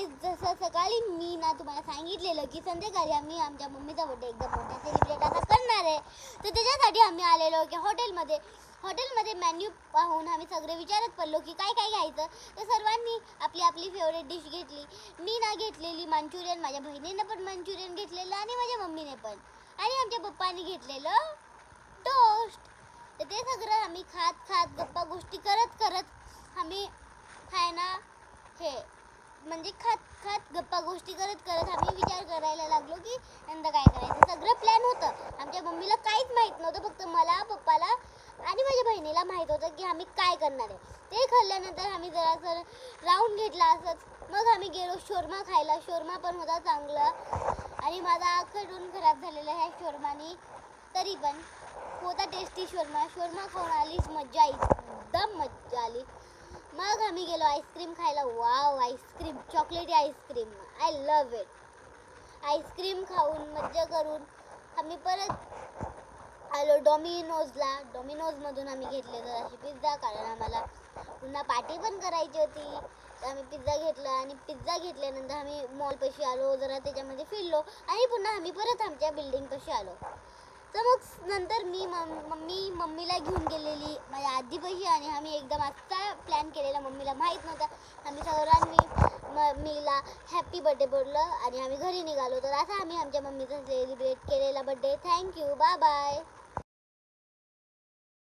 Guys, जसं सकाळी मी ना तुम्हाला सांगितलेलं की संध्याकाळी आम्ही आमच्या मम्मीचा बर्थडे एकदम मोठा सेलिब्रेट आता करणार आहे. तर त्याच्यासाठी आम्ही आलेलो की हॉटेलमध्ये मेन्यू पाहून आम्ही सगळे विचारत पडलो की काय काय घ्यायचं. तर सर्वांनी आपली आपली फेवरेट डिश घेतली. मी ना घेतलेली मंचुरियन, माझ्या बहिणीनं पण मंचुरियन घेतलेलं आणि माझ्या मम्मीने पण, आणि आमच्या पप्पाने घेतलेलं टोस्ट. तर ते सगळं आम्ही खात गप्पा गोष्टी करत आम्ही आहे ना हे म्हणजे खात गप्पा गोष्टी करत आम्ही विचार करायला लागलो की यंदा काय करायचं. सगळं प्लॅन होतं. आमच्या मम्मीला काहीच माहीत नव्हतं, फक्त मला, पप्पाला आणि माझ्या बहिणीला माहीत होतं की आम्ही काय करणार आहे. ते खाल्ल्यानंतर आम्ही जरासं राऊंड घेतला असंच. मग आम्ही गेलो शोरमा खायला. शोरमा पण होता चांगला आणि माझा अख्खा डोन खराब झालेला ह्या शोरमानी, तरी पण होता टेस्टी शोरमा. शोरमा खाऊन आलीच मज्जा, एकदम मज्जा आली. मग आम्ही गेलो आईस्क्रीम खायला. वाव, आईस्क्रीम, चॉकलेटी ice cream, I love it. Ice cream खाऊन मज्जा करून आम्ही परत आलो डॉमिनोजमधून आम्ही घेतले जराशी पिझ्झा, कारण आम्हाला पुन्हा पार्टी पण करायची होती. तर आम्ही पिझ्झा घेतला आणि पिझ्झा घेतल्यानंतर आम्ही मॉलपाशी आलो, जरा त्याच्यामध्ये फिरलो आणि पुन्हा आम्ही परत आमच्या बिल्डिंगपाशी आलो. तर मग नंतर मम्मीला घेऊन गेलेली माझ्या आजीपाशी आणि आम्ही एकदम असा प्लॅन केलेला, मम्मीला माहीत नव्हता. आम्ही सर्वांनी मम्मीला हॅपी बर्थडे बोललं आणि आम्ही घरी निघालो. तर असा आम्ही आमच्या मम्मीचा सेलिब्रेट केलेला बर्थडे. Thank you, bye bye.